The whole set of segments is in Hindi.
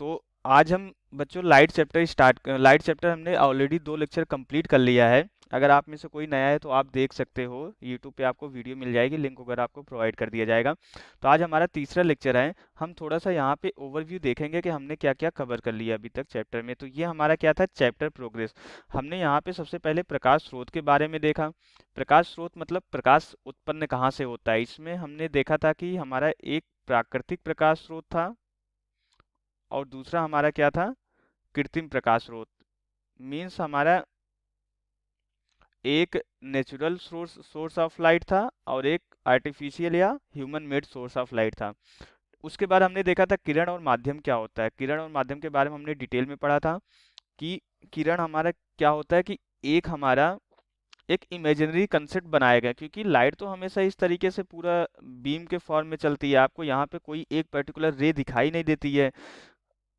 तो आज हम बच्चों लाइट चैप्टर हमने ऑलरेडी 2 लेक्चर कंप्लीट कर लिया है। अगर आप में से कोई नया है तो आप देख सकते हो, यूट्यूब पे आपको वीडियो मिल जाएगी, लिंक वगैरह आपको प्रोवाइड कर दिया जाएगा। तो आज हमारा तीसरा लेक्चर है। हम थोड़ा सा यहाँ पे ओवरव्यू देखेंगे कि हमने क्या क्या कवर कर लिया अभी तक चैप्टर में। तो ये हमारा क्या था, चैप्टर प्रोग्रेस। हमने यहाँ पे सबसे पहले प्रकाश स्रोत के बारे में देखा। प्रकाश स्रोत मतलब प्रकाश उत्पन्न कहाँ से होता है। इसमें हमने देखा था कि हमारा एक प्राकृतिक प्रकाश स्रोत था और दूसरा हमारा क्या था, कृत्रिम प्रकाश स्रोत। मीन्स हमारा एक natural source source of light था और एक आर्टिफिशियल या human made source of light था। उसके बाद हमने देखा था किरण और माध्यम क्या होता है। किरण और माध्यम के बारे में हमने डिटेल में पढ़ा था कि किरण हमारा क्या होता है, कि एक हमारा एक इमेजिनरी कंसेप्ट बनाया गया, क्योंकि लाइट तो हमेशा इस तरीके से पूरा बीम के फॉर्म में चलती है। आपको यहाँ पे कोई एक पर्टिकुलर रे दिखाई नहीं देती है।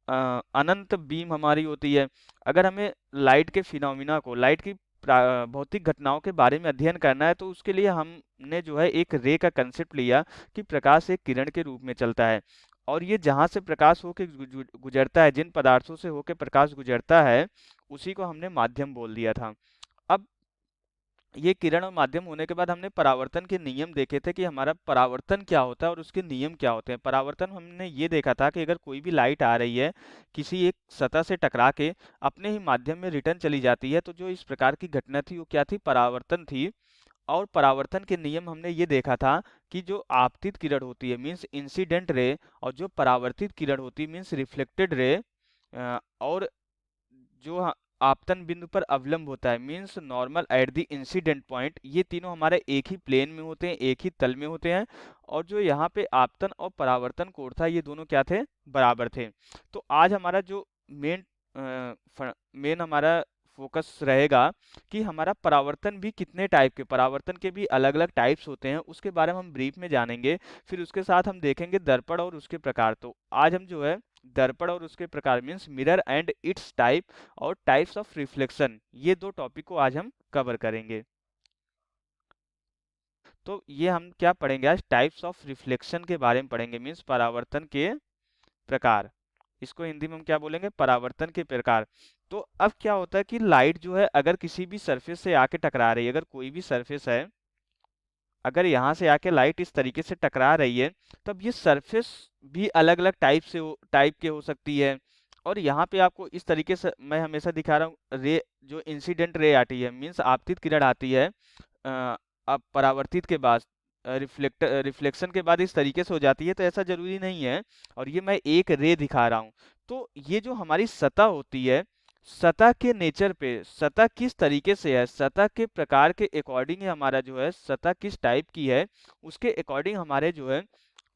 अनंत बीम हमारी होती है। अगर हमें लाइट के फिनोमिना को, लाइट की भौतिक घटनाओं के बारे में अध्ययन करना है, तो उसके लिए हमने जो है एक रे का कंसेप्ट लिया कि प्रकाश एक किरण के रूप में चलता है और ये जहाँ से प्रकाश होकर गुजरता है, जिन पदार्थों से होकर प्रकाश गुजरता है, उसी को हमने माध्यम बोल दिया था। अब ये किरण और माध्यम होने के बाद हमने परावर्तन के नियम देखे थे कि हमारा परावर्तन क्या होता है और उसके नियम क्या होते हैं। परावर्तन हमने ये देखा था कि अगर कोई भी लाइट आ रही है किसी एक सतह से टकरा के अपने ही माध्यम में रिटर्न चली जाती है, तो जो इस प्रकार की घटना थी वो क्या थी, परावर्तन थी। और परावर्तन के नियम हमने ये देखा था कि जो आपतित किरण होती है मीन्स इंसिडेंट रे, और जो परावर्तित किरण होती है मीन्स रिफ्लेक्टेड रे, और जो आपतन बिंदु पर अवलंब होता है means normal at the incident point, ये तीनों हमारे एक ही प्लेन में होते हैं, एक ही तल में होते हैं। और जो यहाँ पे आपतन और परावर्तन कोण था, ये दोनों क्या थे, बराबर थे। तो आज हमारा जो मेन मेन हमारा फोकस रहेगा कि हमारा परावर्तन भी कितने टाइप के, परावर्तन के भी अलग अलग टाइप्स होते हैं, उसके बारे में हम ब्रीफ में जानेंगे। फिर उसके साथ हम देखेंगे दर्पण और उसके प्रकार। तो आज हम जो है दर्पण और उसके प्रकार means mirror and it's type और टाइप्स ऑफ रिफ्लेक्शन, ये 2 टॉपिक को आज हम कवर करेंगे। तो ये हम क्या पढ़ेंगे आज, टाइप्स ऑफ रिफ्लेक्शन के बारे में पढ़ेंगे, मीन्स परावर्तन के प्रकार। इसको हिंदी में हम क्या बोलेंगे, परावर्तन के प्रकार। तो अब क्या होता है कि लाइट जो है अगर किसी भी सरफेस से आके टकरा रही है, अगर कोई भी सरफेस है, अगर यहाँ से आके लाइट इस तरीके से टकरा रही है, तब ये सरफेस भी अलग अलग टाइप के हो सकती है। और यहाँ पे आपको इस तरीके से मैं हमेशा दिखा रहा हूँ, रे जो इंसिडेंट रे आती है मीन्स आपतित किरण आती है, अब परावर्तित के बाद रिफ्लेक्शन के बाद इस तरीके से हो जाती है, तो ऐसा जरूरी नहीं है। और ये मैं एक रे दिखा रहा हूँ। तो ये जो हमारी सतह होती है, सतह के नेचर पे, सतह किस तरीके से है, सतह के प्रकार के अकॉर्डिंग हमारा जो है सतह किस टाइप की है, उसके अकॉर्डिंग हमारे जो है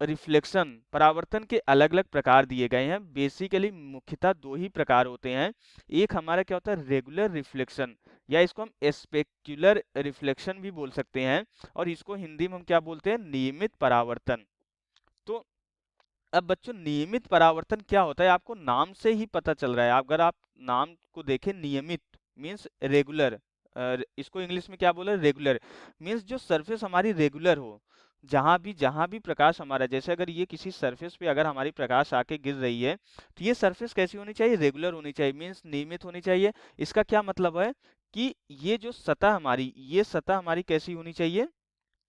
रिफ्लेक्शन, परावर्तन के अलग अलग प्रकार दिए गए हैं। बेसिकली मुख्यतः 2 ही प्रकार होते हैं। एक हमारा क्या होता है, रेगुलर रिफ्लेक्शन, या इसको हम स्पेक्युलर रिफ्लेक्शन भी बोल सकते हैं, और इसको हिंदी में हम क्या बोलते हैं, नियमित परावर्तन। तो अब बच्चों नियमित परावर्तन क्या होता है, आपको नाम से ही पता चल रहा है। अगर आप नाम को देखें, नियमित मीन्स रेगुलर, इसको इंग्लिश में क्या बोले, रेगुलर। मीन्स जो सरफेस हमारी रेगुलर हो, जहां भी प्रकाश हमारा, जैसे अगर ये किसी सरफेस पे अगर हमारी प्रकाश आके गिर रही है, तो ये सरफेस कैसी होनी चाहिए, रेगुलर होनी चाहिए, मीन्स नियमित होनी चाहिए। इसका क्या मतलब है कि ये जो सतह हमारी, ये सतह हमारी कैसी होनी चाहिए,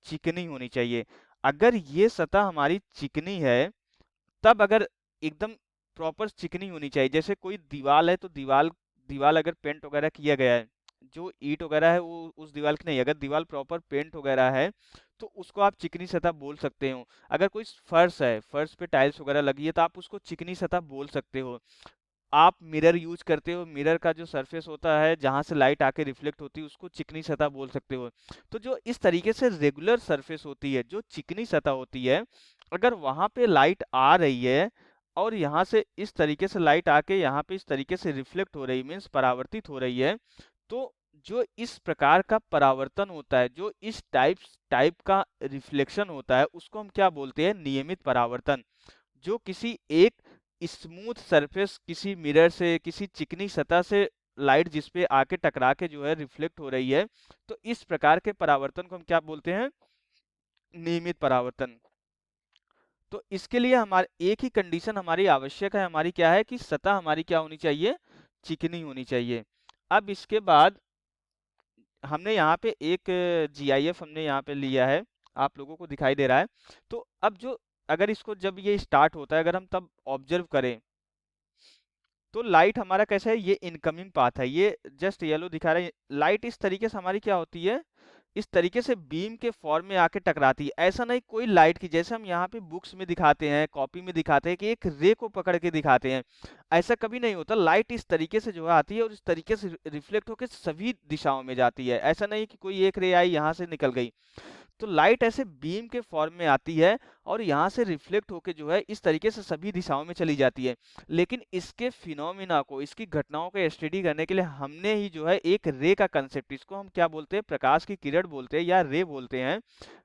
चिकनी होनी चाहिए। अगर ये सतह हमारी चिकनी है, तब अगर एकदम प्रॉपर चिकनी होनी चाहिए। जैसे कोई दीवार है, तो दीवार दीवार अगर पेंट वगैरह किया गया है, जो ईंट वगैरह है वो उस दीवार की नहीं, अगर दीवार प्रॉपर पेंट वगैरह है, तो उसको आप चिकनी सतह बोल सकते हो। अगर कोई फर्श है, फर्श पे टाइल्स वगैरह लगी है, तो आप उसको चिकनी सतह बोल सकते हो। आप मिरर यूज करते हो, मिरर का जो सरफेस होता है जहां से लाइट आके रिफ्लेक्ट होती है, उसको चिकनी सतह बोल सकते हो। तो जो इस तरीके से रेगुलर सरफेस होती है, जो चिकनी सतह होती है, अगर वहां पे लाइट आ रही है और यहाँ से इस तरीके से लाइट आके यहाँ पे इस तरीके से रिफ्लेक्ट हो रही मीन्स परावर्तित हो रही है, तो जो इस प्रकार का परावर्तन होता है, जो इस टाइप का रिफ्लेक्शन होता है, उसको हम क्या बोलते हैं, नियमित परावर्तन। जो किसी एक स्मूथ सरफेस, किसी मिरर से, किसी चिकनी सतह से लाइट जिस पे आके टकरा के जो है रिफ्लेक्ट हो रही है, तो इस प्रकार के परावर्तन को हम क्या बोलते हैं, नियमित परावर्तन। तो इसके लिए हमारे एक ही कंडीशन हमारी आवश्यक है, हमारी क्या है कि सतह हमारी क्या होनी चाहिए, चिकनी होनी चाहिए। अब इसके बाद हमने यहाँ पे एक जीआईएफ हमने यहाँ पे लिया है, आप लोगों को दिखाई दे रहा है। तो अब जो अगर इसको जब ये स्टार्ट होता है, अगर हम तब ऑब्जर्व करें तो लाइट हमारा कैसा है, ये इनकमिंग पाथ है, ये जस्ट येलो दिखा रहा है। लाइट इस तरीके से हमारी क्या होती है, इस तरीके से बीम के फॉर्म में आके टकराती है। ऐसा नहीं कोई लाइट की, जैसे हम यहाँ पे बुक्स में दिखाते हैं, कॉपी में दिखाते हैं कि एक रे को पकड़ के दिखाते हैं, ऐसा कभी नहीं होता। लाइट इस तरीके से जो है आती है और इस तरीके से रिफ्लेक्ट होकर सभी दिशाओं में जाती है। ऐसा नहीं कि कोई एक रे आई यहाँ से निकल गई। तो लाइट ऐसे बीम के फॉर्म में आती है और यहाँ से रिफ्लेक्ट होके जो है इस तरीके से सभी दिशाओं में चली जाती है। लेकिन इसके फिनोमिना को, इसकी घटनाओं को स्टडी करने के लिए हमने ही जो है एक रे का कंसेप्ट, इसको हम क्या बोलते हैं, प्रकाश की किरण बोलते हैं या रे बोलते हैं,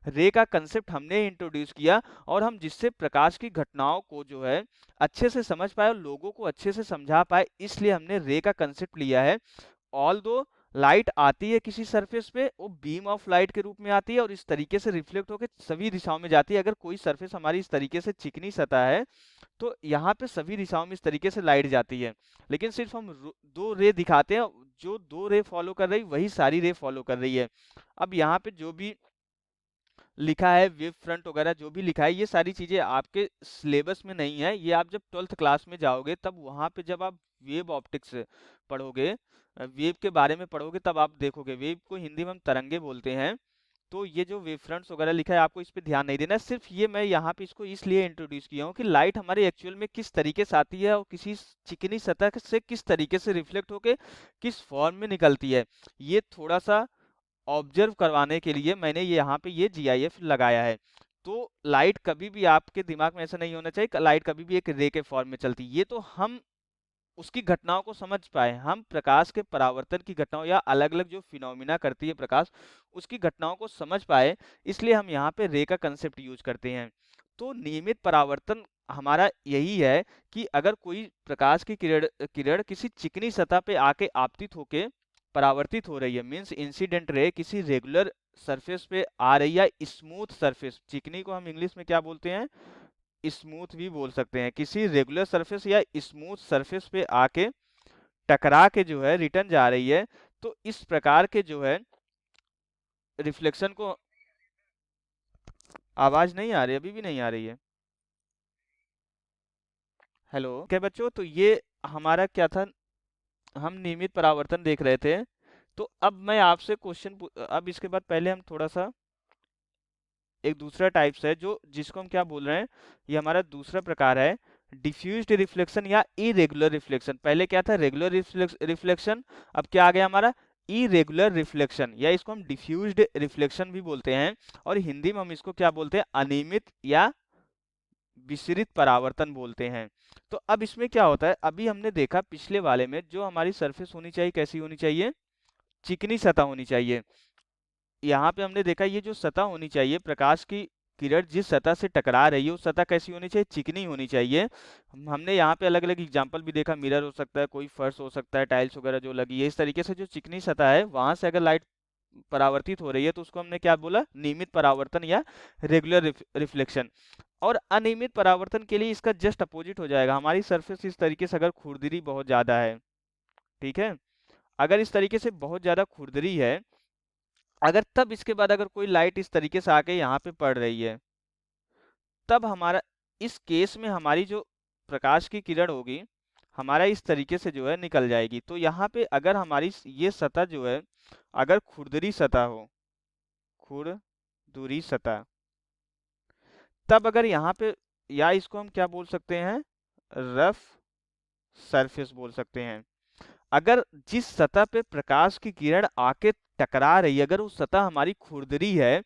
रे का कंसेप्ट हमने इंट्रोड्यूस किया। और हम जिससे प्रकाश की घटनाओं को जो है अच्छे से समझ पाए और लोगों को अच्छे से समझा पाए, इसलिए हमने रे का कंसेप्ट लिया है। ऑल दो लाइट आती है किसी सरफेस पे, वो बीम ऑफ लाइट के रूप में आती है और इस तरीके से रिफ्लेक्ट होकर सभी दिशाओं में जाती है। अगर कोई सरफेस हमारी इस तरीके से चिकनी सतह है तो यहाँ पे सभी दिशाओं में इस तरीके से लाइट जाती है। लेकिन सिर्फ हम दो रे दिखाते हैं, जो दो रे फॉलो कर रही वही सारी रे फॉलो कर रही है। अब यहाँ पे जो भी लिखा है, वेव फ्रंट वगैरह जो भी लिखा है, ये सारी चीजें आपके सिलेबस में नहीं है। ये आप जब 12th क्लास में जाओगे तब वहां पे जब आप वेव ऑप्टिक्स पढ़ोगे, वेव के बारे में पढ़ोगे, तब आप देखोगे। वेव को हिंदी में हम तरंगे बोलते हैं। तो ये जो वेव फ्रंट्स वगैरह लिखा है, आपको इस पे ध्यान नहीं देना। सिर्फ ये मैं यहाँ पे इसको इसलिए इंट्रोड्यूस किया हूँ कि लाइट हमारी एक्चुअल में किस तरीके से आती है और किसी चिकनी सतह से किस तरीके से रिफ्लेक्ट होके किस फॉर्म में निकलती है, ये थोड़ा सा ऑब्जर्व करवाने के लिए मैंने ये यहाँ पे ये जीआईएफ लगाया है। तो लाइट कभी भी आपके दिमाग में ऐसा नहीं होना चाहिए लाइट कभी भी एक रे के फॉर्म में चलती, ये तो हम उसकी घटनाओं को समझ पाए, हम प्रकाश के परावर्तन की घटनाओं या अलग अलग जो फिनोमिना करती है प्रकाश, उसकी घटनाओं को समझ पाए, इसलिए हम यहाँ पे रे का कंसेप्ट यूज करते हैं। तो नियमित परावर्तन हमारा यही है कि अगर कोई प्रकाश की किरण किरण किसी चिकनी सतह पे आके आपतित होके परावर्तित हो रही है, मीन्स इंसिडेंट रे किसी रेगुलर सरफेस पे आ रही है, स्मूथ सरफेस, चिकनी को हम इंग्लिश में क्या बोलते हैं, स्मूथ भी बोल सकते हैं, किसी रेगुलर सरफेस या स्मूथ सरफेस पे आके टकरा के जो है रिटर्न जा रही है, तो इस प्रकार के जो है रिफ्लेक्शन को, आवाज नहीं आ रही, अभी भी नहीं आ रही है, हेलो क्या बच्चों। तो ये हमारा क्या था, हम नियमित परावर्तन देख रहे थे। तो अब मैं आपसे क्वेश्चन, अब इसके बाद पहले हम थोड़ा सा एक दूसरा टाइप्स है जो जिसको हम क्या बोल रहे हैं, ये हमारा दूसरा प्रकार है, डिफ्यूज्ड रिफ्लेक्शन या इरेगुलर रिफ्लेक्शन। पहले क्या था, रेगुलर रिफ्लेक्शन, अब क्या आ गया हमारा, इरेगुलर रिफ्लेक्शन, या इसको हम डिफ्यूज्ड रिफ्लेक्शन भी बोलते हैं। और हिंदी में हम इसको क्या बोलते हैं, अनियमित या विसरित परावर्तन बोलते हैं। तो अब इसमें क्या होता है, अभी हमने देखा पिछले वाले में जो हमारी सरफेस होनी चाहिए कैसी होनी चाहिए, चिकनी सतह होनी चाहिए। यहाँ पे हमने देखा ये जो सतह होनी चाहिए, प्रकाश की किरण जिस सतह से टकरा रही है उस सतह कैसी होनी चाहिए, चिकनी होनी चाहिए। हमने यहाँ पे अलग अलग एग्जांपल भी देखा, मिरर हो सकता है, कोई फर्श हो सकता है, टाइल्स वगैरह जो लगी है, इस तरीके से जो चिकनी सतह है वहां से अगर लाइट परावर्तित हो रही है तो उसको हमने क्या बोला, नियमित परावर्तन या रेगुलर रिफ्लेक्शन। और अनियमित परावर्तन के लिए इसका जस्ट अपोजिट हो जाएगा, हमारी सरफेस इस तरीके से अगर खुरदरी बहुत ज्यादा है, ठीक है, अगर इस तरीके से बहुत ज्यादा खुरदरी है, अगर तब इसके बाद अगर कोई लाइट इस तरीके से आके यहाँ पे पड़ रही है, तब हमारा इस केस में हमारी जो प्रकाश की किरण होगी हमारा इस तरीके से जो है निकल जाएगी। तो यहाँ पे अगर हमारी ये सतह जो है अगर खुरदरी सतह हो, खुरदुरी सतह, तब अगर यहाँ पे, या इसको हम क्या बोल सकते हैं, रफ सरफेस बोल सकते हैं। अगर जिस सतह पे प्रकाश की किरण आके टकरा रही है, अगर वो सतह हमारी खुरदरी है,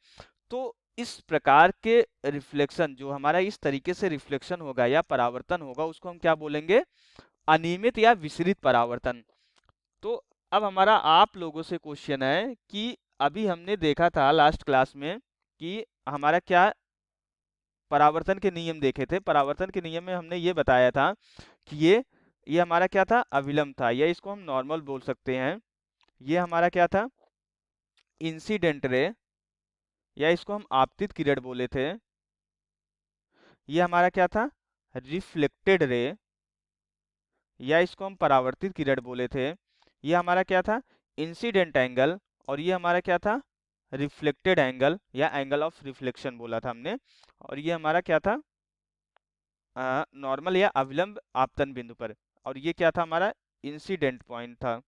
तो इस प्रकार के रिफ्लेक्शन जो हमारा इस तरीके से रिफ्लेक्शन होगा या परावर्तन होगा उसको हम क्या बोलेंगे, अनियमित या विसरित परावर्तन। तो अब हमारा आप लोगों से क्वेश्चन है कि अभी हमने देखा था लास्ट क्लास में कि हमारा क्या परावर्तन के नियम देखे थे, परावर्तन के नियम में हमने ये बताया था कि ये हमारा क्या था, अविलंब था, या इसको हम नॉर्मल बोल सकते हैं। ये हमारा क्या था, इंसिडेंट रे, या इसको हम आपतित किरण बोले थे। ये हमारा क्या था, रिफ्लेक्टेड रे, या इसको हम परावर्तित किरण बोले थे। ये हमारा क्या था, इंसिडेंट एंगल, और ये हमारा क्या था, रिफ्लेक्टेड एंगल या एंगल ऑफ रिफ्लेक्शन बोला था हमने। और ये हमारा क्या था, नॉर्मल या अविलंब आपतन बिंदु पर, और ये क्या था हमारा, इंसिडेंट पॉइंट था।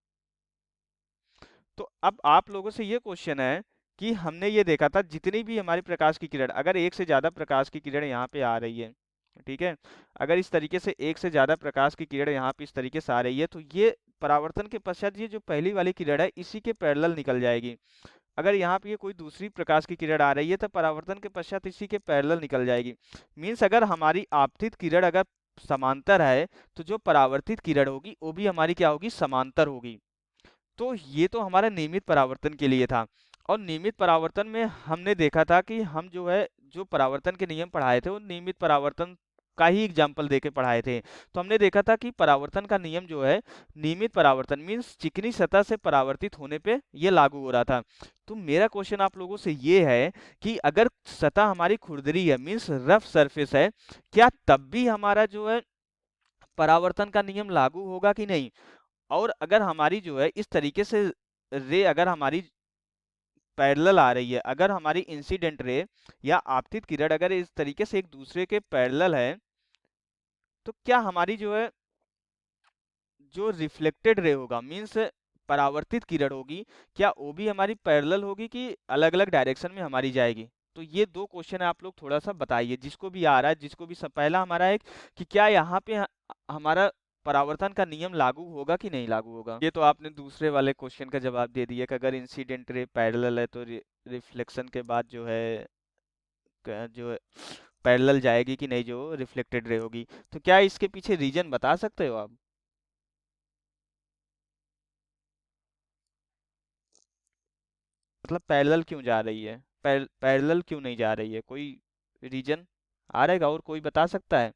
तो अब आप लोगों से ये क्वेश्चन है कि हमने ये देखा था जितनी भी हमारी प्रकाश की किरण, अगर एक से ज्यादा प्रकाश की किरण यहाँ पे आ रही है, ठीक है, अगर इस तरीके से एक से ज्यादा प्रकाश की किरण यहाँ पे इस तरीके से आ रही है, तो ये परावर्तन के पश्चात ये जो पहली वाली किरण है इसी के पैरेलल निकल जाएगी। अगर यहाँ पे ये कोई दूसरी प्रकाश की किरण आ रही है तो परावर्तन के पश्चात इसी के पैरेलल निकल जाएगी। मीन्स अगर हमारी आपतित किरण अगर समांतर है, तो जो परावर्तित किरण होगी वो भी हमारी क्या होगी, समांतर होगी। तो ये तो हमारा नियमित परावर्तन के लिए था। और नियमित परावर्तन में हमने देखा था कि हम जो है, जो परावर्तन के नियम पढ़ाए थे वो नियमित परावर्तन का ही एग्जाम्पल देके पढ़ाए थे। तो हमने देखा था कि परावर्तन का नियम जो है, नियमित परावर्तन मीन्स चिकनी सतह से परावर्तित होने पे ये लागू हो रहा था। तो मेरा क्वेश्चन आप लोगों से ये है कि अगर सतह हमारी खुरदरी है मीन्स रफ सरफेस है, क्या तब भी हमारा जो है परावर्तन का नियम लागू होगा कि नहीं? और अगर हमारी जो है इस तरीके से रे अगर हमारी पैरेलल आ रही है, अगर हमारी इंसिडेंट रे या आपतित किरण अगर इस तरीके से एक दूसरे के पैरेलल है, तो क्या हमारी जो है जो रिफ्लेक्टेड रे होगा मीन्स परावर्तित किरण होगी, क्या वो भी हमारी पैरेलल होगी कि अलग अलग डायरेक्शन में हमारी जाएगी? तो ये दो क्वेश्चन है, आप लोग थोड़ा सा बताइए, जिसको भी आ रहा है, जिसको भी पहला हमारा है कि क्या यहाँ पे हमारा परावर्तन का नियम लागू होगा कि नहीं लागू होगा। ये तो आपने दूसरे वाले क्वेश्चन का जवाब दे दिया कि अगर इंसिडेंट रे पैरेलल है तो रिफ्लेक्शन के बाद जो है जो पैरेलल जाएगी कि नहीं जो रिफ्लेक्टेड रे होगी। तो क्या इसके पीछे रीजन बता सकते हो आप? मतलब पैरेलल क्यों जा रही है, पैरेलल क्यों नहीं जा रही है, कोई रीजन आ रहेगा और कोई बता सकता है?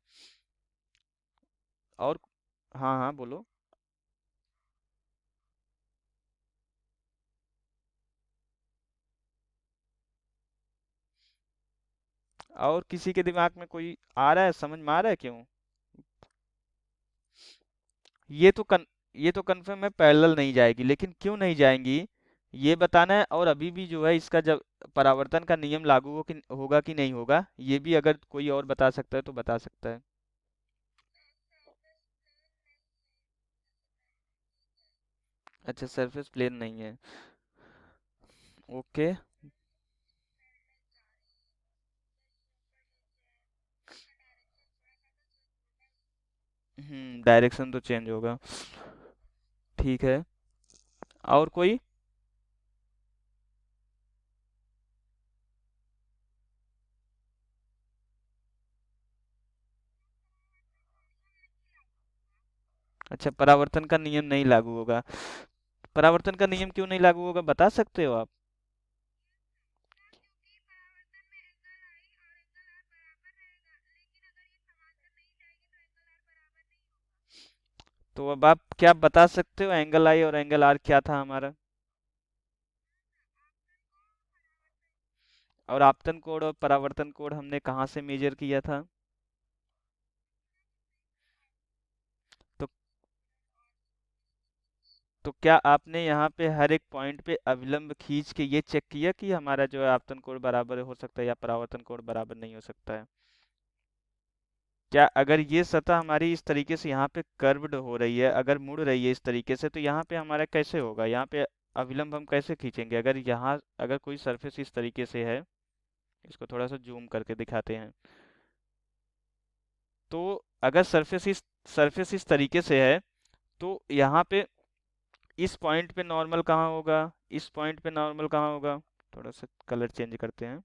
और हाँ हाँ बोलो। और किसी के दिमाग में कोई आ रहा है, समझ में आ रहा है क्यों? ये तो ये तो कंफर्म है पैरेलल नहीं जाएगी, लेकिन क्यों नहीं जाएंगी ये बताना है। और अभी भी जो है इसका जब परावर्तन का नियम लागू होगा कि नहीं होगा, ये भी अगर कोई और बता सकता है तो बता सकता है। अच्छा, सरफेस प्लेन नहीं है। ओके। डायरेक्शन तो चेंज होगा। ठीक है। और कोई? अच्छा, परावर्तन का नियम नहीं लागू होगा। परावर्तन का नियम क्यों नहीं लागू होगा बता सकते हो आप? तो अब आप क्या बता सकते हो, एंगल आई और एंगल आर क्या था हमारा? और आपतन कोण और परावर्तन कोण हमने कहाँ से मेजर किया था? तो तो क्या आपने यहाँ पे हर एक पॉइंट पे अविलंब खींच के ये चेक किया कि हमारा जो है आपतन कोण बराबर हो सकता है या परावर्तन कोण बराबर नहीं हो सकता है? क्या अगर ये सतह हमारी इस तरीके से यहाँ पे कर्व्ड हो रही है, अगर मुड़ रही है इस तरीके से, तो यहाँ पे हमारा कैसे होगा, यहाँ पे अविलंब हम कैसे खींचेंगे? अगर यहाँ अगर कोई सरफेस इस तरीके से है, इसको थोड़ा सा जूम करके दिखाते हैं। तो अगर सरफेस इस तरीके से है, तो यहाँ पे इस पॉइंट पे नॉर्मल कहाँ होगा, इस पॉइंट पे नॉर्मल कहाँ होगा? थोड़ा सा कलर चेंज करते हैं।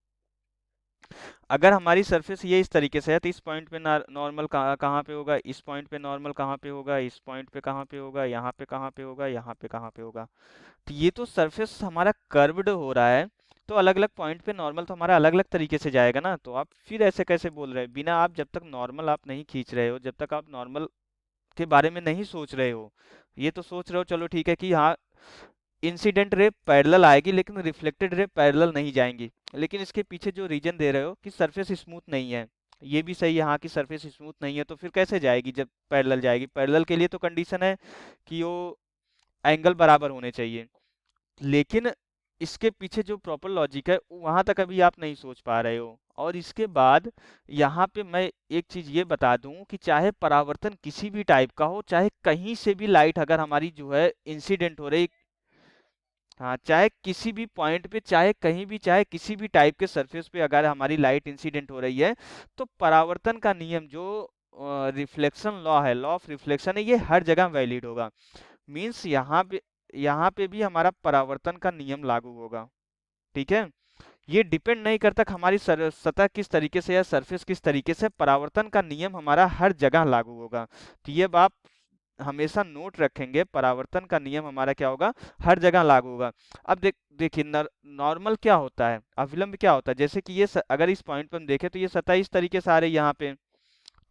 अगर हमारी सरफेस ये इस तरीके से है, तो इस पॉइंट पे नॉर्मल कहाँ कहाँ पे होगा, इस पॉइंट पे नॉर्मल कहाँ पे होगा, इस पॉइंट पे कहाँ पे होगा, यहाँ पे कहाँ पे होगा, यहाँ पे कहाँ पे होगा? तो ये तो सरफेस हमारा कर्व्ड हो रहा है, तो अलग अलग पॉइंट पे नॉर्मल तो हमारा अलग अलग तरीके से जाएगा ना। तो आप फिर ऐसे कैसे बोल रहे हैं, बिना आप जब तक नॉर्मल आप नहीं खींच रहे हो, जब तक आप नॉर्मल के बारे में नहीं सोच रहे हो, ये तो सोच रहे हो चलो ठीक है कि हाँ इंसिडेंट रे पैरेलल आएगी लेकिन रिफ्लेक्टेड रे पैरेलल नहीं जाएंगी, लेकिन इसके पीछे जो रीजन दे रहे हो कि सरफेस स्मूथ नहीं है, ये भी सही है, यहाँ की सरफेस स्मूथ नहीं है, तो फिर कैसे जाएगी जब पैरेलल जाएगी? पैरेलल के लिए तो कंडीशन है कि वो एंगल बराबर होने चाहिए। लेकिन इसके पीछे जो प्रॉपर लॉजिक है वहां तक अभी आप नहीं सोच पा रहे हो। और इसके बाद यहाँ पे मैं एक चीज ये बता दूं कि चाहे परावर्तन किसी भी टाइप का हो, चाहे कहीं से भी लाइट अगर हमारी जो है इंसिडेंट हो रही, हाँ, चाहे किसी भी पॉइंट पे, चाहे कहीं भी, चाहे किसी भी टाइप के सरफेस पे अगर हमारी लाइट इंसिडेंट हो रही है, तो परावर्तन का नियम जो रिफ्लेक्शन लॉ है, लॉ ऑफ रिफ्लेक्शन है, ये हर जगह वैलिड होगा। मीन्स यहाँ पे भी हमारा परावर्तन का नियम लागू होगा। ठीक है, ये डिपेंड नहीं करता कि हमारी सतह किस तरीके से या सरफेस किस तरीके से, परावर्तन का नियम हमारा हर जगह लागू होगा। तो ये बात हमेशा नोट रखेंगे, परावर्तन का नियम हमारा क्या होगा, हर जगह लागू होगा। अब देखिए नॉर्मल क्या होता है, अविलंब क्या होता है, जैसे कि अगर इस पॉइंट पर हम देखें तो ये सतह इस तरीके से आ रही है यहाँ पे,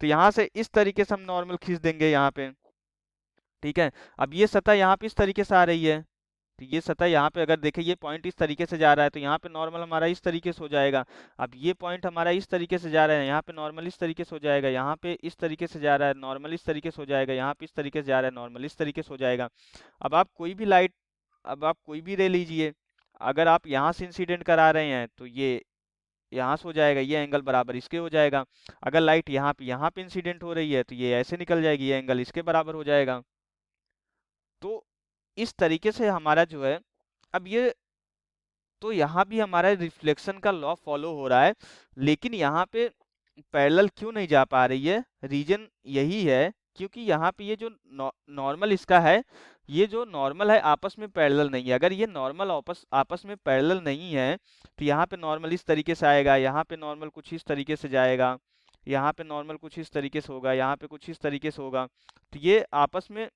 तो यहाँ से इस तरीके से हम नॉर्मल खींच देंगे यहाँ पे। ठीक है, अब ये सतह यहाँ पे इस तरीके से आ रही है, तो ये सतह यहाँ पे अगर देखें, ये पॉइंट इस तरीके से जा रहा है, तो यहाँ पे नॉर्मल हमारा इस तरीके से हो जाएगा। अब ये पॉइंट हमारा इस तरीके से जा रहा है, यहाँ पे नॉर्मल इस तरीके से हो जाएगा, यहाँ पे इस तरीके से जा रहा है, नॉर्मल इस तरीके से हो जाएगा, यहाँ पे इस तरीके से जा रहा है, नॉर्मल इस तरीके से हो जाएगा। अब आप कोई भी लाइट, अब आप कोई भी रे लीजिए, अगर आप यहाँ से इंसिडेंट करा रहे हैं तो ये यहाँ से हो जाएगा, ये एंगल बराबर इसके हो जाएगा। अगर लाइट यहाँ पे इंसिडेंट हो रही है तो ये ऐसे निकल जाएगी, ये एंगल इसके बराबर हो जाएगा। तो इस तरीके से हमारा जो है, अब ये, तो यहाँ भी हमारा रिफ्लेक्शन का लॉ फॉलो हो रहा है, लेकिन यहाँ पे पैरेलल क्यों नहीं जा पा रही है? रीजन यही है क्योंकि यहाँ पे ये जो नॉर्मल इसका है, ये जो नॉर्मल है आपस में पैरेलल नहीं है। अगर ये नॉर्मल आपस आपस में पैरेलल नहीं है, तो यहाँ पे नॉर्मल इस तरीके से आएगा, यहाँ पे नॉर्मल कुछ इस तरीके से जाएगा, यहाँ पे नॉर्मल कुछ इस तरीके से होगा, यहाँ पे कुछ इस तरीके से होगा। तो ये आपस में,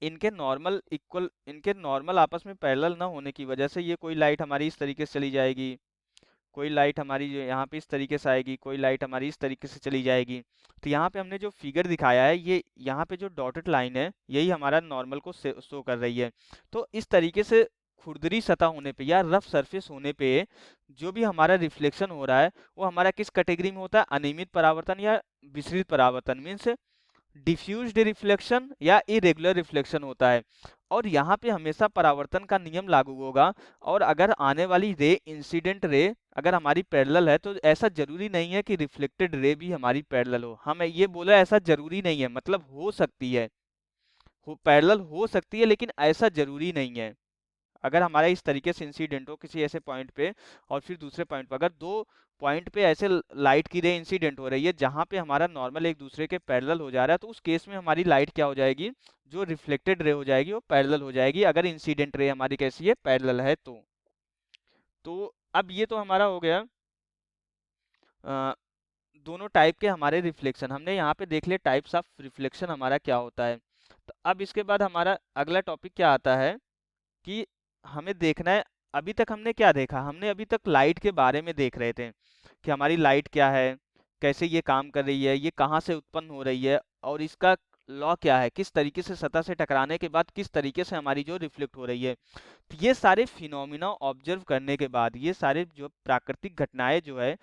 इनके नॉर्मल आपस में पैरेलल ना होने की वजह से ये कोई लाइट हमारी इस तरीके से चली जाएगी, कोई लाइट हमारी जो यहाँ पे इस तरीके से आएगी, कोई लाइट हमारी इस तरीके से चली जाएगी। तो यहाँ पे हमने जो फिगर दिखाया है, ये यहाँ पे जो डॉटेड लाइन है, यही हमारा नॉर्मल को शो कर रही है। तो इस तरीके से खुरदरी सतह होने पे या रफ सरफेस होने पे जो भी हमारा रिफ्लेक्शन हो रहा है, वो हमारा किस कैटेगरी में होता है? अनियमित परावर्तन या विसरित परावर्तन, मीन्स डिफ्यूज्ड रिफ्लेक्शन या इरेगुलर रिफ्लेक्शन होता है। और यहाँ पे हमेशा परावर्तन का नियम लागू होगा। और अगर आने वाली रे, इंसिडेंट रे अगर हमारी पैरेलल है, तो ऐसा जरूरी नहीं है कि रिफ्लेक्टेड रे भी हमारी पैरेलल हो। हम ये बोला ऐसा जरूरी नहीं है, मतलब हो सकती है, पैरेलल हो सकती है, लेकिन ऐसा जरूरी नहीं है। अगर हमारा इस तरीके से इंसिडेंट हो किसी ऐसे पॉइंट पे, और फिर दूसरे पॉइंट पे, अगर दो पॉइंट पे ऐसे लाइट की रे इंसिडेंट हो रही है जहां पे हमारा नॉर्मल एक दूसरे के पैरेलल हो जा रहा है, तो उस केस में हमारी लाइट क्या हो जाएगी, जो रिफ्लेक्टेड रे हो जाएगी वो पैरेलल हो जाएगी, अगर इंसिडेंट रे हमारी कैसी है, पैरेलल है तो अब ये तो हमारा हो गया अ, दोनों टाइप के हमारे रिफ्लेक्शन। हमने यहाँ पे देख लिया टाइप्स ऑफ रिफ्लेक्शन हमारा क्या होता है। तो अब इसके बाद हमारा अगला टॉपिक क्या आता है कि हमें देखना है, अभी तक हमने क्या देखा, हमने अभी तक लाइट के बारे में देख रहे थे कि हमारी लाइट क्या है, कैसे ये काम कर रही है, ये कहाँ से उत्पन्न हो रही है, और इसका लॉ क्या है, किस तरीके से सतह से टकराने के बाद किस तरीके से हमारी जो रिफ्लेक्ट हो रही है। तो ये सारे फिनोमिना ऑब्जर्व करने के बाद, ये सारे जो प्राकृतिक घटनाएं जो है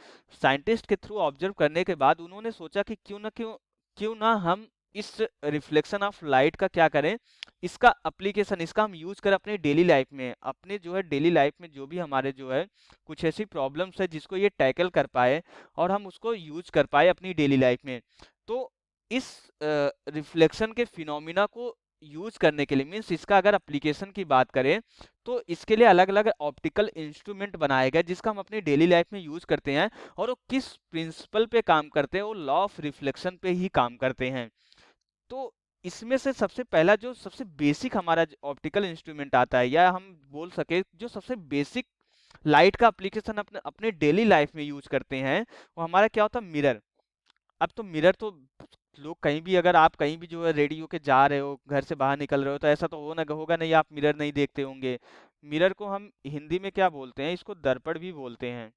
साइंटिस्ट के थ्रू ऑब्जर्व करने के बाद, उन्होंने सोचा कि क्यों ना हम इस रिफ्लेक्शन ऑफ लाइट का क्या करें, इसका एप्लीकेशन, इसका हम यूज करें अपने डेली लाइफ में। अपने जो है डेली लाइफ में जो भी हमारे जो है कुछ ऐसी प्रॉब्लम्स है जिसको ये टैकल कर पाए और हम उसको यूज कर पाए अपनी डेली लाइफ में। तो इस रिफ्लेक्शन के फिनोमिना को यूज करने के लिए, मीन्स इसका अगर एप्लीकेशन की बात करें, तो इसके लिए अलग अलग ऑप्टिकल इंस्ट्रूमेंट बनाए गए जिसका हम अपनी डेली लाइफ में यूज करते हैं। और वो किस प्रिंसिपल पे काम करते हैं, वो लॉ ऑफ रिफ्लेक्शन पे ही काम करते हैं। तो इसमें से सबसे पहला जो सबसे बेसिक हमारा ऑप्टिकल इंस्ट्रूमेंट आता है, या हम बोल सके जो सबसे बेसिक लाइट का एप्लीकेशन अपने अपने डेली लाइफ में यूज करते हैं, वो हमारा क्या होता है, मिरर। अब तो मिरर तो लोग कहीं भी, अगर आप कहीं भी जो है रेडियो के जा रहे हो, घर से बाहर निकल रहे हो, तो ऐसा तो होगा नहीं आप मिरर नहीं देखते होंगे। मिरर को हम हिंदी में क्या बोलते हैं, इसको दर्पण भी बोलते हैं।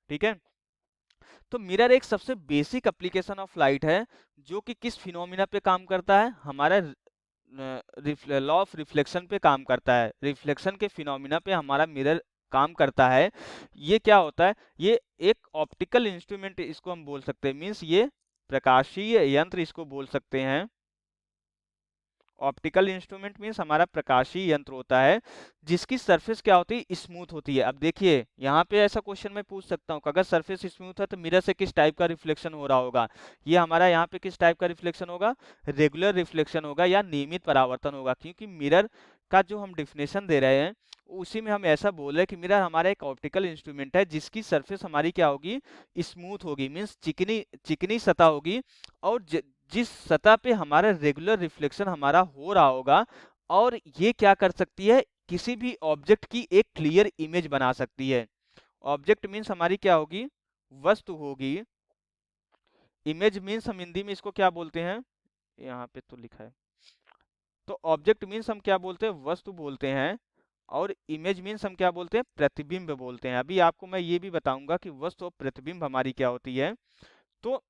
ठीक है, तो मिरर एक सबसे बेसिक एप्लीकेशन ऑफ लाइट है, जो कि किस फिनोमिना पे काम करता है, हमारा लॉ ऑफ रिफ्लेक्शन पे काम करता है। रिफ्लेक्शन के फिनोमिना पे हमारा मिरर काम करता है, ये क्या होता है, ये एक ऑप्टिकल इंस्ट्रूमेंट इसको हम बोल सकते हैं, मीन्स ये प्रकाशीय यंत्र इसको बोल सकते हैं। ऑप्टिकल इंस्ट्रूमेंट मीन्स हमारा प्रकाशीय यंत्र होता है जिसकी सरफेस क्या होती है, स्मूथ होती है। अब देखिए यहाँ पे ऐसा क्वेश्चन मैं पूछ सकता हूँ कि अगर सरफेस स्मूथ है तो मिरर से किस टाइप का रिफ्लेक्शन हो रहा होगा, ये हमारा यहाँ पे किस टाइप का रिफ्लेक्शन होगा, रेगुलर रिफ्लेक्शन होगा या नियमित परावर्तन होगा, क्योंकि मिरर का जो हम डिफिनेशन दे रहे हैं उसी में हम ऐसा बोल रहे हैं कि मिरर हमारा एक ऑप्टिकल इंस्ट्रूमेंट है जिसकी सरफेस हमारी क्या होगी, स्मूथ होगी, मीन्स चिकनी चिकनी सतह होगी, और जिस सतह पे हमारा रेगुलर रिफ्लेक्शन हमारा हो रहा होगा, और ये क्या कर सकती है, किसी भी ऑब्जेक्ट की एक क्लियर इमेज बना सकती है। ऑब्जेक्ट मीन्स हमारी क्या होगी, वस्तु होगी। इमेज मीन्स हम हिंदी में इसको क्या बोलते हैं, यहाँ पे तो लिखा है, तो ऑब्जेक्ट मीन्स हम क्या बोलते हैं, वस्तु बोलते हैं, और इमेज मीन्स हम क्या बोलते हैं, प्रतिबिंब बोलते हैं। अभी आपको मैं ये भी बताऊंगा कि वस्तु और प्रतिबिंब हमारी क्या होती है। तो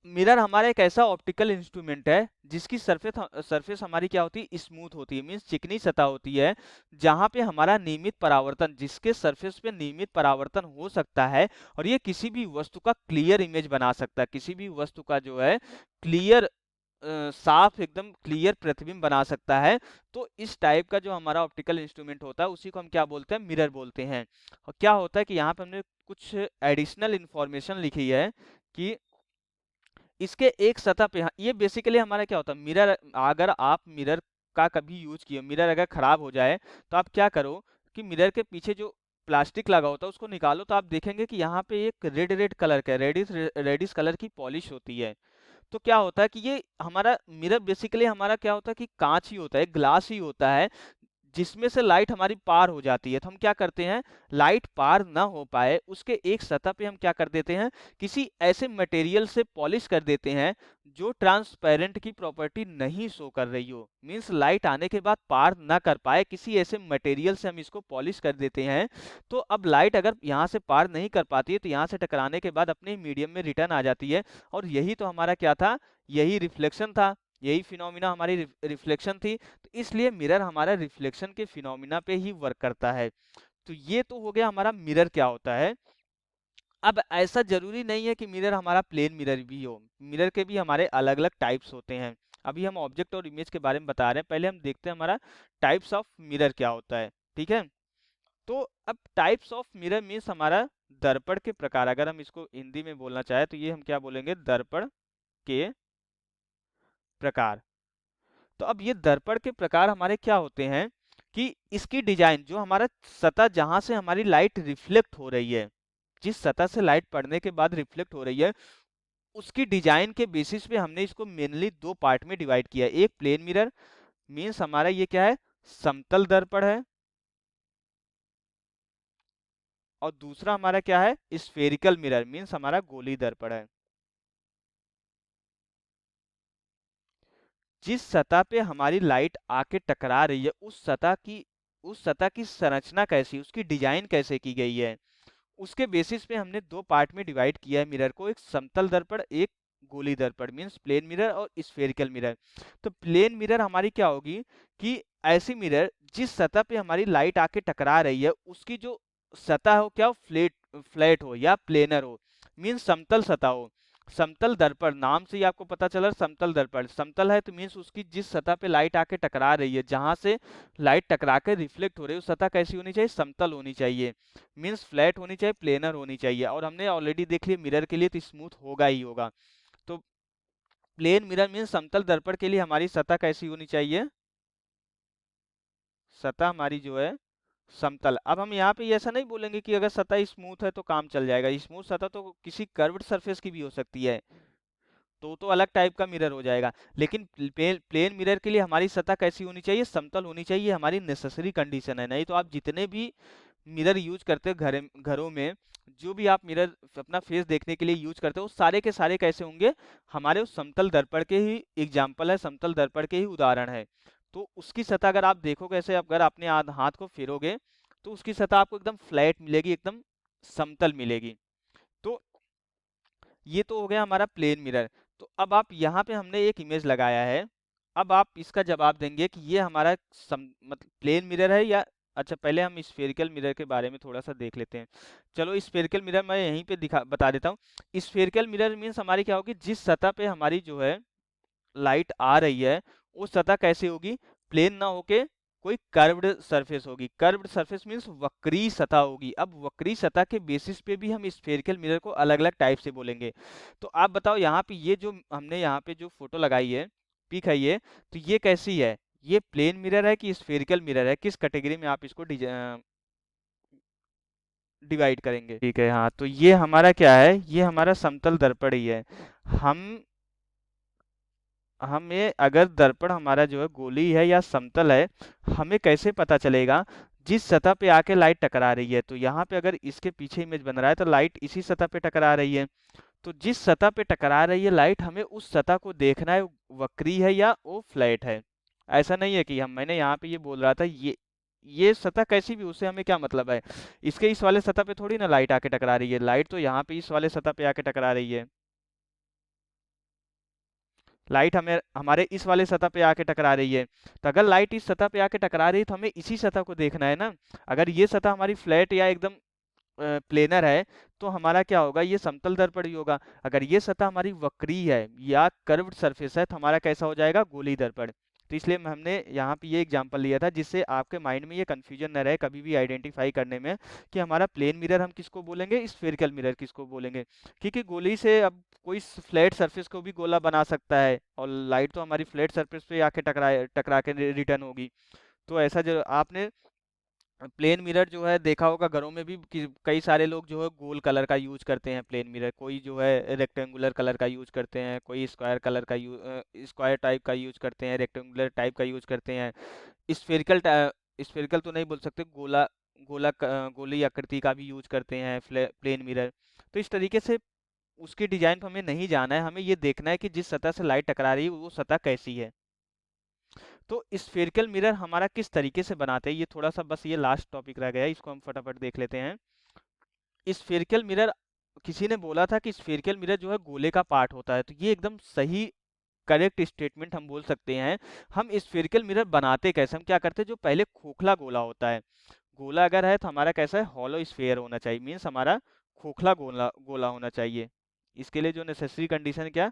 मिरर हमारा एक ऐसा ऑप्टिकल इंस्ट्रूमेंट है जिसकी सरफेस हमारी क्या होती है, स्मूथ होती है, मीन्स चिकनी सतह होती है, जहां पे हमारा नियमित परावर्तन, जिसके सरफेस पे नियमित परावर्तन हो सकता है, और ये किसी भी वस्तु का क्लियर इमेज बना सकता है, किसी भी वस्तु का जो है क्लियर, साफ एकदम क्लियर प्रतिबिंब बना सकता है। तो इस टाइप का जो हमारा ऑप्टिकल इंस्ट्रूमेंट होता है उसी को हम क्या बोलते हैं, मिरर बोलते हैं। और क्या होता है कि यहाँ पे हमने कुछ एडिशनल इंफॉर्मेशन लिखी है कि इसके एक सतह पे, ये बेसिकली हमारा क्या होता है, मिरर, अगर आप मिरर का कभी यूज किए, मिरर अगर खराब हो जाए तो आप क्या करो कि मिरर के पीछे जो प्लास्टिक लगा होता है उसको निकालो, तो आप देखेंगे कि यहाँ पे एक रेड रेड कलर का रेडिश रेडिश कलर की पॉलिश होती है। तो क्या होता है कि ये हमारा मिरर बेसिकली हमारा क्या होता है कि कांच ही होता है, ग्लास ही होता है, जिसमें से लाइट हमारी पार हो जाती है। तो हम क्या करते हैं, लाइट पार ना हो पाए उसके एक सतह पे हम क्या कर देते हैं, किसी ऐसे मटेरियल से पॉलिश कर देते हैं जो ट्रांसपेरेंट की प्रॉपर्टी नहीं शो कर रही हो, मींस लाइट आने के बाद पार ना कर पाए, किसी ऐसे मटेरियल से हम इसको पॉलिश कर देते हैं। तो अब लाइट अगर यहाँ से पार नहीं कर पाती है तो यहाँ से टकराने के बाद अपने मीडियम में रिटर्न आ जाती है, और यही तो हमारा क्या था, यही रिफ्लेक्शन था, यही फिनोमिना हमारी रिफ्लेक्शन थी। तो इसलिए मिरर हमारा रिफ्लेक्शन के फिनोमिना पे ही वर्क करता है। तो ये तो हो गया हमारा मिरर क्या होता है। अब ऐसा जरूरी नहीं है कि मिरर हमारा प्लेन मिरर भी हो, मिरर के भी हमारे अलग अलग टाइप्स होते हैं। अभी हम ऑब्जेक्ट और इमेज के बारे में बता रहे हैं, पहले हम देखते हैं हमारा टाइप्स ऑफ मिरर क्या होता है, ठीक है। तो अब टाइप्स ऑफ मिरर मीन्स हमारा दर्पण के प्रकार, अगर हम इसको हिंदी में बोलना चाहे तो ये हम क्या बोलेंगे, दर्पण के प्रकार। तो अब ये दर्पण के प्रकार हमारे क्या होते हैं कि इसकी डिजाइन, जो हमारा सतह जहां से हमारी लाइट रिफ्लेक्ट हो रही है, जिस सतह से लाइट पड़ने के बाद रिफ्लेक्ट हो रही है, उसकी डिजाइन के बेसिस पे हमने इसको मेनली दो पार्ट में डिवाइड किया है। एक प्लेन मिरर मीन्स हमारा ये क्या है, समतल दर्पण है, और दूसरा हमारा क्या है, स्फेरिकल मिरर मीन्स हमारा गोली दर्पण है। जिस सतह पे हमारी लाइट आके टकरा रही है उस सतह की संरचना कैसी, उसकी डिजाइन कैसे की गई है, उसके बेसिस पे हमने दो पार्ट में डिवाइड किया है मिरर को, एक समतल दर्पण, एक गोली दर्पण मीन्स प्लेन मिरर और स्फेरिकल मिरर। तो प्लेन मिरर हमारी क्या होगी कि ऐसी मिरर जिस सतह पे हमारी लाइट आके टकरा रही है उसकी जो सतह हो क्या, फ्लैट फ्लैट हो या प्लेनर हो, मीन्स समतल सतह हो। समतल दर्पण नाम से ही आपको पता चला, समतल दर्पण समतल है तो मीन्स उसकी जिस सतह पे लाइट आके टकरा रही है, जहां से लाइट टकरा कर रिफ्लेक्ट हो रही है, उस सतह कैसी होनी चाहिए, समतल होनी चाहिए, मीन्स फ्लैट होनी चाहिए, प्लेनर होनी चाहिए। और हमने ऑलरेडी देख लिया मिरर के लिए तो स्मूथ होगा ही होगा। तो प्लेन मिरर मीन्स समतल दर्पण के लिए हमारी सतह कैसी होनी चाहिए, सतह हमारी जो है समतल। अब हम यहाँ पे ये ऐसा नहीं बोलेंगे कि अगर सतह स्मूथ है तो काम चल जाएगा, स्मूथ सतह तो किसी कर्व्ड सरफेस की भी हो सकती है, तो अलग टाइप का मिरर हो जाएगा। लेकिन प्लेन मिरर के लिए हमारी सतह कैसी होनी चाहिए, समतल होनी चाहिए, हमारी नेसेसरी कंडीशन है। नहीं तो आप जितने भी मिरर यूज करते हो घरों में, जो भी आप मिरर अपना फेस देखने के लिए यूज करते हो, वो सारे के सारे कैसे होंगे, हमारे उस समतल दर्पण के ही एग्जाम्पल है, समतल दर्पण के ही उदाहरण है। तो उसकी सतह अगर आप देखोगे, ऐसे अगर अपने हाथ को फेरोगे तो उसकी सतह आपको एकदम फ्लैट मिलेगी, एकदम समतल मिलेगी। तो ये तो हो गया हमारा प्लेन मिरर। तो अब आप यहाँ पे हमने एक इमेज लगाया है, अब आप इसका जवाब देंगे कि ये हमारा मतलब प्लेन मिरर है या अच्छा पहले हम स्फेरिकल मिरर के बारे में थोड़ा सा देख लेते हैं। चलो स्फेरिकल मिरर मैं यहीं पे दिखा बता देता हूँ। स्फेरिकल मिरर मीन्स हमारी क्या होगी, जिस सतह पे हमारी जो है लाइट आ रही है वो सतह कैसी होगी, प्लेन ना होके कोई कर्व्ड सरफेस होगी। कर्व्ड सरफेस मींस वक्री सतह होगी। अब वक्री सतह के बेसिस पे भी हम स्फेरिकल मिरर को अलग अलग टाइप से बोलेंगे। तो आप बताओ यहाँ पे ये जो हमने यहाँ पे जो फोटो लगाई है, पिक है ये, तो ये कैसी है, ये प्लेन मिरर है कि स्फेरिकल मिरर है, किस कैटेगरी में आप इसको डिवाइड करेंगे? ठीक है, हाँ, तो ये हमारा क्या है, ये हमारा समतल दर्पण ही है। हम हमें अगर दर्पण हमारा जो है गोली है या समतल है, हमें कैसे पता चलेगा, जिस सतह पे आके लाइट टकरा रही है। तो यहाँ पे अगर इसके पीछे इमेज बन रहा है तो लाइट इसी सतह पे टकरा रही है। तो जिस सतह पे टकरा रही है लाइट, हमें उस सतह को देखना है, वक्री है या वो फ्लैट है। ऐसा नहीं है कि हम, मैंने यहाँ पे ये बोल रहा था, ये सतह कैसी भी, उससे हमें क्या मतलब है, इसके इस वाले सतह पे थोड़ी ना लाइट आके टकरा रही है, लाइट तो यहाँ पे इस वाले सतह पे आके टकरा रही है। लाइट हमें हमारे इस वाले सतह पे आके टकरा रही है। तो अगर लाइट इस सतह पे आके टकरा रही है तो हमें इसी सतह को देखना है ना। अगर ये सतह हमारी फ्लैट या एकदम प्लेनर है तो हमारा क्या होगा, ये समतल दर्पण ही होगा। अगर ये सतह हमारी वक्री है या कर्व्ड सरफेस है तो हमारा कैसा हो जाएगा, गोली दर्पण। तो इसलिए हमने यहाँ पे ये एग्जांपल लिया था जिससे आपके माइंड में ये कंफ्यूजन न रहे कभी भी आइडेंटिफाई करने में कि हमारा प्लेन मिरर हम किसको बोलेंगे, स्फेरिकल मिरर किसको बोलेंगे। क्योंकि गोली से अब कोई फ्लैट सरफेस को भी गोला बना सकता है और लाइट तो हमारी फ्लैट सरफेस पे आके टकरा टकरा के रिटर्न होगी। तो ऐसा जो आपने प्लेन मिरर जो है देखा होगा घरों में भी कई सारे लोग जो है गोल कलर का यूज करते हैं प्लेन मिरर, कोई जो है रेक्टेंगुलर कलर का यूज करते हैं, कोई स्क्वायर कलर का स्क्वायर टाइप का यूज करते हैं, रेक्टेंगुलर टाइप का यूज करते हैं। स्फेरिकल स्फेरिकल तो नहीं बोल सकते, गोला गोली आकृति का भी यूज करते हैं प्लेन मिरर। तो इस तरीके से उसकी डिजाइन तो हमें नहीं जाना है, हमें ये देखना है कि जिस सतह से लाइट टकरा रही है वो सतह कैसी है। तो स्फेरिकल मिरर हमारा किस तरीके से बनाते हैं, ये थोड़ा सा बस ये लास्ट टॉपिक रह गया है, इसको हम फटाफट देख लेते हैं। स्फेरिकल मिरर, किसी ने बोला था कि स्फेरिकल मिरर जो है गोले का पार्ट होता है, तो ये एकदम सही करेक्ट स्टेटमेंट हम बोल सकते हैं। हम स्फेरिकल मिरर बनाते कैसे, हम क्या करते हैं, जो पहले खोखला गोला होता है, गोला अगर है तो हमारा कैसा है, हॉलो स्फेयर होना चाहिए, मीन्स हमारा खोखला गोला गोला होना चाहिए। इसके लिए जो नेसेसरी कंडीशन क्या,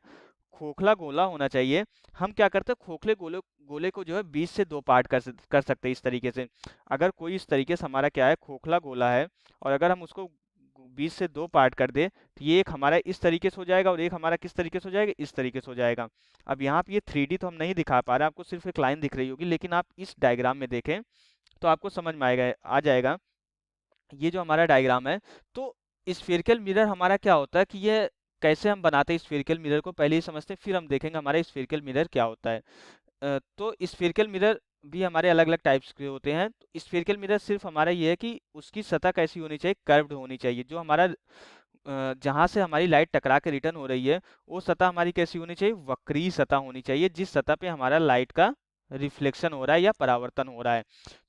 खोखला गोला होना चाहिए। हम क्या करते हैं, खोखले गोले गोले को जो है 20 से 2 पार्ट कर सकते हैं इस तरीके से। अगर कोई इस तरीके से हमारा क्या है, खोखला गोला है, और अगर हम उसको 20 से 2 पार्ट कर दें तो ये एक हमारा इस तरीके से हो जाएगा और एक हमारा किस तरीके से हो जाएगा, इस तरीके से हो जाएगा। अब यहाँ पे ये 3D तो हम नहीं दिखा पा रहे, आपको सिर्फ एक लाइन दिख रही होगी, लेकिन आप इस डायग्राम में देखें तो आपको समझ में आएगा, आ जाएगा। ये जो हमारा डायग्राम है, तो स्फेरिकल मिरर हमारा क्या होता है कि ये कैसे हम बनाते हैं स्फेरिकल मिरर को, पहले ही समझते हैं फिर हम देखेंगे हमारा स्फेरिकल मिरर क्या होता है। तो स्फेरिकल मिरर भी हमारे अलग अलग टाइप्स के होते हैं। तो स्फेरिकल मिरर सिर्फ हमारा ये है कि उसकी सतह कैसी होनी चाहिए, कर्व्ड होनी चाहिए। जो हमारा जहाँ से हमारी लाइट टकरा के रिटर्न हो रही है वो सतह हमारी कैसी होनी चाहिए, वक्री सतह होनी चाहिए, जिस सतह पे हमारा लाइट का रिफ्लेक्शन हो रहा है या परावर्तन हो रहा है।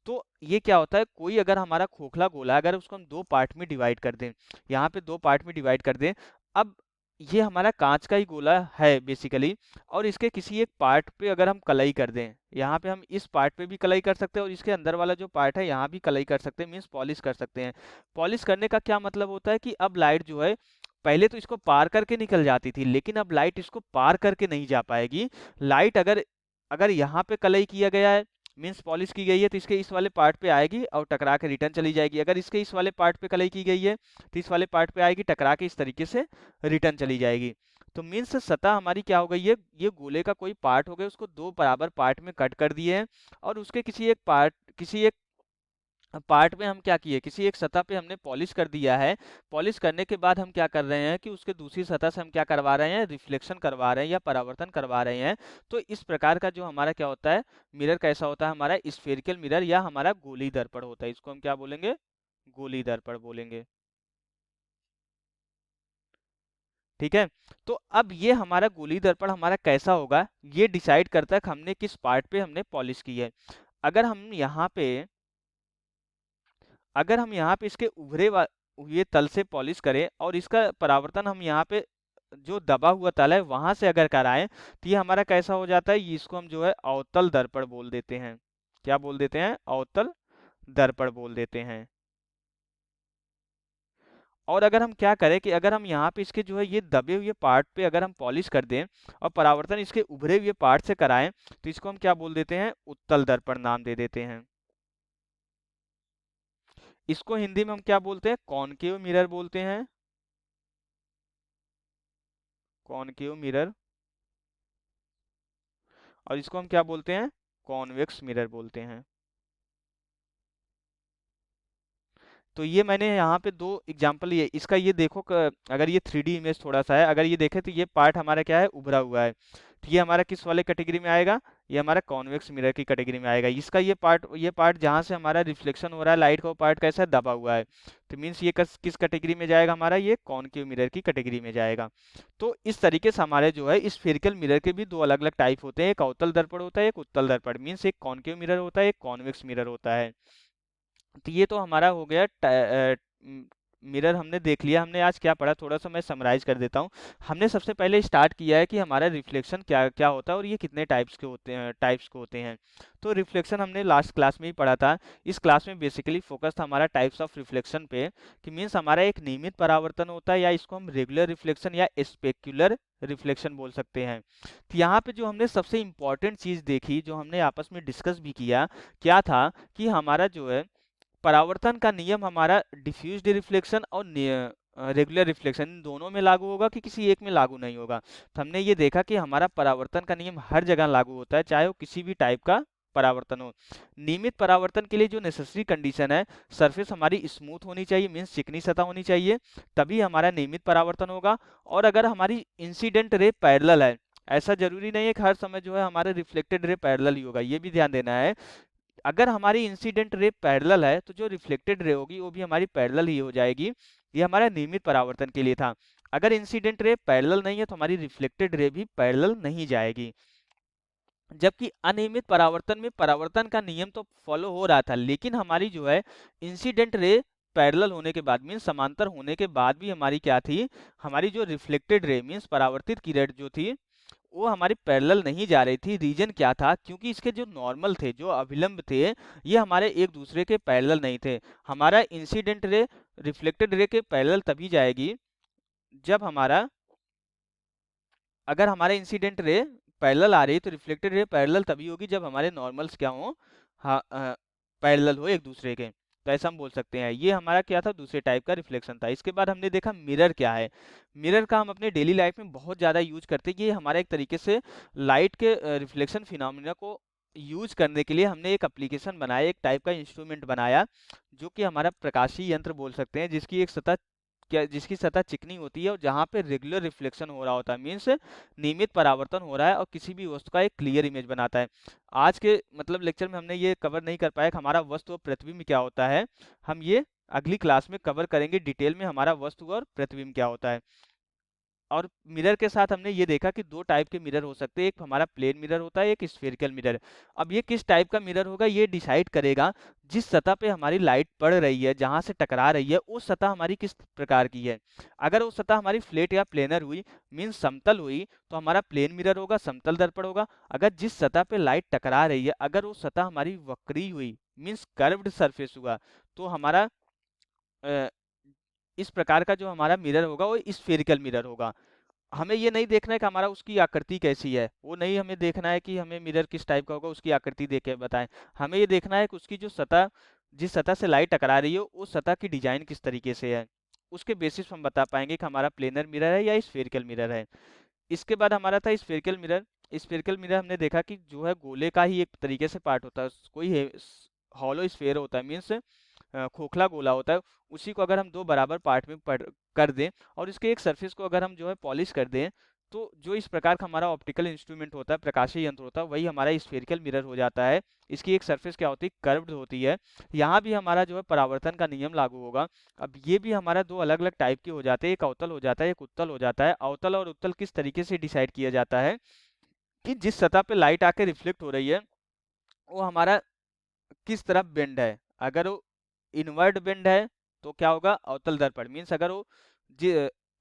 तो ये क्या होता है, कोई अगर हमारा खोखला गोला है, अगर उसको हम 2 पार्ट में डिवाइड कर दें, यहाँ पे 2 पार्ट में डिवाइड कर दें, अब ये हमारा कांच का ही गोला है बेसिकली, और इसके किसी एक पार्ट पे अगर हम कलई कर दें, यहाँ पे हम इस पार्ट पे भी कलई कर सकते हैं और इसके अंदर वाला जो पार्ट है यहाँ भी कलई कर सकते हैं, मीन्स पॉलिश कर सकते हैं। पॉलिश करने का क्या मतलब होता है कि अब लाइट जो है, पहले तो इसको पार करके निकल जाती थी, लेकिन अब लाइट इसको पार करके नहीं जा पाएगी। लाइट अगर अगर यहाँ पे कलई किया गया है, मीन्स पॉलिश की गई है, तो इसके इस वाले पार्ट पे आएगी और टकरा के रिटर्न चली जाएगी। अगर इसके इस वाले पार्ट पे कलई की गई है तो इस वाले पार्ट पे आएगी, टकरा के इस तरीके से रिटर्न चली जाएगी। तो मीन्स सतह हमारी क्या हो गई है, ये गोले का कोई पार्ट हो गया, उसको 2 बराबर पार्ट में कट कर दिए हैं, और उसके किसी एक पार्ट में हम क्या किए, किसी एक सतह पे हमने पॉलिश कर दिया है। पॉलिश करने के बाद हम क्या कर रहे हैं कि उसके दूसरी सतह से हम क्या करवा रहे हैं, रिफ्लेक्शन करवा रहे हैं या परावर्तन करवा रहे हैं। तो इस प्रकार का जो हमारा क्या होता है, मिरर कैसा होता है, हमारा स्फेरिकल मिरर या हमारा गोली दर्पण होता है। इसको हम क्या बोलेंगे, गोली दर्पण बोलेंगे। ठीक है, तो अब ये हमारा गोली दर्पण हमारा कैसा होगा, ये डिसाइड करता है कि हमने किस पार्ट पे हमने पॉलिश की है। अगर हम यहाँ पे अगर हम यहाँ पे इसके हुए तल से पॉलिश करें और इसका परावर्तन हम यहाँ पे जो दबा हुआ तल है वहां से अगर कराएं, तो ये हमारा कैसा हो जाता है, इसको हम जो है अवतल दर्पण बोल देते हैं। क्या बोल देते हैं, अवतल दर्पण बोल देते हैं। और अगर हम क्या करें कि अगर हम यहाँ पे इसके जो है ये दबे हुए पार्ट पे अगर हम पॉलिश कर दें और परावर्तन इसके उभरे हुए पार्ट से कराएं, तो इसको हम क्या बोल देते हैं, उत्तल दर्पण नाम दे देते हैं। इसको हिंदी में हम क्या बोलते हैं, कॉनकेव मिरर बोलते हैं। Concave mirror. और इसको हम क्या बोलते हैं, कॉन्वेक्स मिरर बोलते हैं। तो ये मैंने यहाँ पे दो एग्जांपल लिए, इसका ये देखो अगर ये 3D इमेज थोड़ा सा है, अगर ये देखें तो ये पार्ट हमारा क्या है, उभरा हुआ है। तो ये हमारा किस वाले कैटेगरी में आएगा, ये हमारा कॉन्वेक्स मिरर की कैटेगरी में आएगा। इसका ये पार्ट जहाँ से हमारा रिफ्लेक्शन हो रहा है लाइट का, वो पार्ट कैसा है, दबा हुआ है। तो मीन्स ये किस कैटेगरी में जाएगा हमारा, ये कॉनकेव मिरर की कैटेगरी में जाएगा। तो इस तरीके से हमारे जो है स्फेरिकल मिरर के भी दो अलग अलग टाइप होते हैं, एक अवतल दर्पण होता है, एक उत्तल दर्पण। मीन्स एक कॉनकेव मिरर होता है, एक कॉन्वेक्स मिरर होता है। तो ये तो हमारा हो गया मिरर हमने देख लिया। हमने आज क्या पढ़ा, थोड़ा सा मैं समराइज कर देता हूँ। हमने सबसे पहले स्टार्ट किया है कि हमारा रिफ्लेक्शन क्या क्या होता है और ये कितने टाइप्स के होते हैं। तो रिफ्लेक्शन हमने लास्ट क्लास में ही पढ़ा था। इस क्लास में बेसिकली फोकस था हमारा टाइप्स ऑफ रिफ्लेक्शन पे, कि मीन्स हमारा एक नियमित परावर्तन होता है, या इसको हम रेगुलर रिफ्लेक्शन या स्पेक्युलर रिफ्लेक्शन बोल सकते हैं। तो यहाँ पे जो हमने सबसे इम्पॉर्टेंट चीज़ देखी, जो हमने आपस में डिस्कस भी किया, क्या था कि हमारा जो है परावर्तन का नियम हमारा डिफ्यूज्ड रिफ्लेक्शन और रेगुलर रिफ्लेक्शन, इन दोनों में लागू होगा कि किसी एक में लागू नहीं होगा। तो हमने ये देखा कि हमारा परावर्तन का नियम हर जगह लागू होता है, चाहे वो किसी भी टाइप का परावर्तन हो। नियमित परावर्तन के लिए जो नेसेसरी कंडीशन है, सरफेस हमारी स्मूथ होनी चाहिए, मीन्स चिकनी सतह होनी चाहिए, तभी हमारा नियमित परावर्तन होगा। और अगर हमारी इंसिडेंट रे पैरेलल है, ऐसा जरूरी नहीं है कि हर समय जो है हमारे रिफ्लेक्टेड रे पैरेलल ही होगा, ये भी ध्यान देना है। अगर हमारी इंसिडेंट रे पैरेलल है, तो जो रिफ्लेक्टेड रे होगी वो भी हमारी पैरेलल ही हो जाएगी। ये हमारा नियमित परावर्तन के लिए था। अगर इंसिडेंट रे पैरेलल नहीं है, तो हमारी रिफ्लेक्टेड रे भी पैरेलल नहीं जाएगी। जबकि अनियमित परावर्तन में परावर्तन का नियम तो फॉलो हो रहा था, लेकिन हमारी जो है इंसिडेंट रे पैरेलल होने के बाद, मीन्स समांतर होने के बाद भी हमारी क्या थी, हमारी जो रिफ्लेक्टेड रे मीन्स परावर्तित किरण जो थी, वो हमारी पैरेलल नहीं जा रही थी। रीजन क्या था, क्योंकि इसके जो नॉर्मल थे, जो अभिलंब थे, ये हमारे एक दूसरे के पैरेलल नहीं थे। हमारा इंसिडेंट रे रिफ्लेक्टेड रे के पैरेलल तभी जाएगी जब हमारा, अगर हमारे इंसिडेंट रे पैरेलल आ रही, तो रिफ्लेक्टेड रे पैरेलल तभी होगी जब हमारे नॉर्मल्स क्या हो, हाँ, पैरेलल हो एक दूसरे के। तो ऐसा हम बोल सकते हैं। ये हमारा क्या था, दूसरे टाइप का रिफ्लेक्शन था। इसके बाद हमने देखा मिरर क्या है। मिरर का हम अपने डेली लाइफ में बहुत ज़्यादा यूज करते हैं। ये हमारा एक तरीके से लाइट के रिफ्लेक्शन फिनोमिना को यूज करने के लिए हमने एक एप्लीकेशन बनाया, एक टाइप का इंस्ट्रूमेंट बनाया, जो कि हमारा प्रकाशीय यंत्र बोल सकते हैं, जिसकी सतह चिकनी होती है और जहाँ पे रेगुलर रिफ्लेक्शन हो रहा होता है, मीन्स नियमित परावर्तन हो रहा है, और किसी भी वस्तु का एक क्लियर इमेज बनाता है। आज के मतलब लेक्चर में हमने ये कवर नहीं कर पाया कि हमारा वस्तु और प्रतिबिंब क्या होता है। हम ये अगली क्लास में कवर करेंगे डिटेल में, हमारा वस्तु और प्रतिबिंब क्या होता है। और मिरर के साथ हमने ये देखा कि दो टाइप के मिरर हो सकते हैं, एक हमारा प्लेन मिरर होता है, एक स्फेरिकल मिरर। अब ये किस टाइप का मिरर होगा, ये डिसाइड करेगा जिस सतह पे हमारी लाइट पड़ रही है, जहां से टकरा रही है, उस सतह हमारी किस प्रकार की है। अगर वो सतह हमारी फ्लैट या प्लेनर हुई, मीन्स समतल हुई, तो हमारा प्लेन मिरर होगा, समतल दर्पण होगा। अगर जिस सतह पे लाइट टकरा रही है, अगर वो सतह हमारी वक्री हुई, मीन्स कर्व्ड सरफेस हुआ, तो हमारा इस प्रकार का जो हमारा मिरर होगा वो स्फेरिकल मिरर होगा। हमें ये नहीं देखना है कि हमारा उसकी आकृति कैसी है, वो नहीं हमें देखना है कि हमें मिरर किस टाइप का होगा, उसकी आकृति देख के बताएं। हमें ये देखना है कि उसकी जो सतह, जिस सतह से लाइट टकरा रही हो, उस सतह की डिजाइन किस तरीके से है। उसके बेसिस पर हम बता पाएंगे कि हमारा प्लेनर मिरर है या स्फेरिकल मिरर है। इसके बाद हमारा था स्फेरिकल मिरर। स्फेरिकल मिरर हमने देखा कि जो है गोले का ही एक तरीके से पार्ट होता है, कोई हॉलो स्फेयर होता है, मीन्स खोखला गोला होता है। उसी को अगर हम दो बराबर पार्ट में कर दें, और इसके एक सरफेस को अगर हम जो है पॉलिश कर दें, तो जो इस प्रकार का हमारा ऑप्टिकल इंस्ट्रूमेंट होता है, प्रकाशीय यंत्र होता है, वही हमारा स्फेरिकल मिरर हो जाता है। इसकी एक सरफेस क्या होती है, कर्व्ड होती है। यहाँ भी हमारा जो है परावर्तन का नियम लागू होगा। अब ये भी हमारा दो अलग अलग टाइप के हो जाते हैं, एक अवतल हो जाता है, एक उत्तल हो जाता है। अवतल और उत्तल किस तरीके से डिसाइड किया जाता है, कि जिस सतह पे लाइट आके रिफ्लेक्ट हो रही है, वो हमारा किस तरफ बेंड है। अगर वो इनवर्ड बेंड है, तो क्या होगा, अवतल दर्पण। मीन्स अगर वो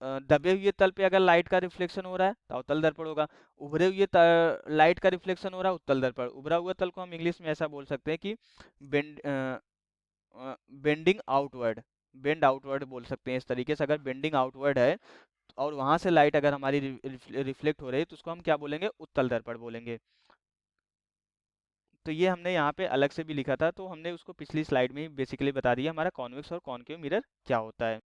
दबे हुए तल पे अगर लाइट का रिफ्लेक्शन हो रहा है, तो अवतल दर्पण होगा। उभरे हुए लाइट का रिफ्लेक्शन हो रहा है, उत्तल दर्पण। उभरा हुआ तल को हम इंग्लिश में ऐसा बोल सकते हैं कि bend bending outward, bend outward बोल सकते हैं इस तरीके से। अगर बेंडिंग आउटवर्ड है और वहां से लाइट अगर हमारी रिफ्लेक्ट हो रही है तो उसको हम क्या बोलेंगे, उत्तल दर्पण बोलेंगे। तो ये हमने यहाँ पे अलग से भी लिखा था, तो हमने उसको पिछली स्लाइड में ही बेसिकली बता दिया हमारा कॉन्वेक्स और कॉनकेव मिरर क्या होता है।